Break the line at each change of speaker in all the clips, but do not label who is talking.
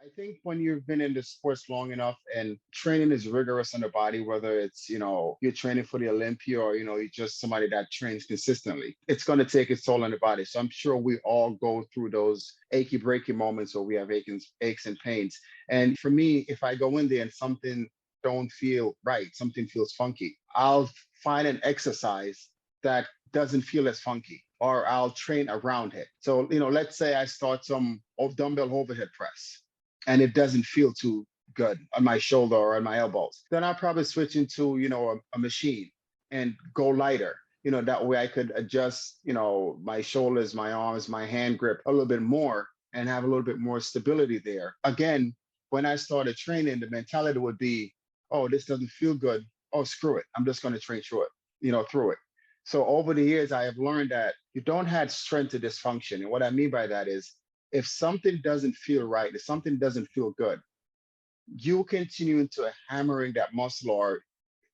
I think when you've been in the sports long enough and training is rigorous on the body, whether it's, you're training for the Olympia or, you're just somebody that trains consistently, it's going to take its toll on the body. So I'm sure we all go through those achy breaky moments where we have aches and pains. And for me, if I go in there and something don't feel right, something feels funky, I'll find an exercise that doesn't feel as funky, or I'll train around it. So, let's say I start some dumbbell overhead press and it doesn't feel too good on my shoulder or on my elbows. Then I'll probably switch into, a machine and go lighter. That way I could adjust, my shoulders, my arms, my hand grip a little bit more and have a little bit more stability there. Again, when I started training, the mentality would be, oh, this doesn't feel good. Oh, screw it. I'm just going to train through it, through it. So over the years, I have learned that you don't have strength to dysfunction. And what I mean by that is if something doesn't feel right, if something doesn't feel good, you continue to hammering that muscle or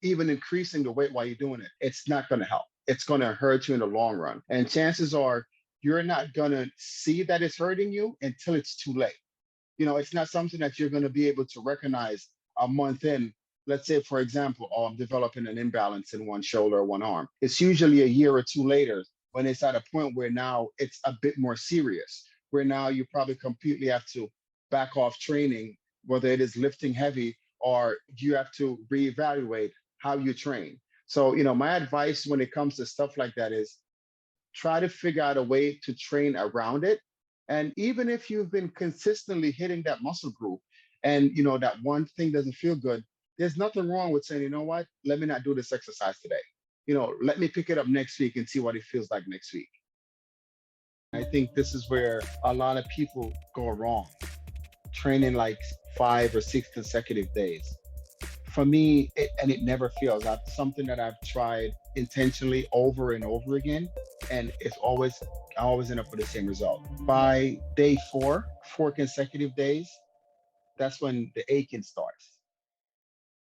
even increasing the weight while you're doing it, it's not going to help. It's going to hurt you in the long run. And chances are you're not going to see that it's hurting you until it's too late. It's not something that you're going to be able to recognize a month in. Let's say, for example, oh, I'm developing an imbalance in one shoulder or one arm. It's usually a year or two later when it's at a point where now it's a bit more serious, where now you probably completely have to back off training, whether it is lifting heavy or you have to reevaluate how you train. So, my advice when it comes to stuff like that is try to figure out a way to train around it. And even if you've been consistently hitting that muscle group and that one thing doesn't feel good, there's nothing wrong with saying, you know what, let me not do this exercise today. Let me pick it up next week and see what it feels like next week. I think this is where a lot of people go wrong, training like 5 or 6 consecutive days. For me, it never feels. Something that I've tried intentionally over and over again, and I always end up with the same result. By day 4, 4 consecutive days, that's when the aching starts.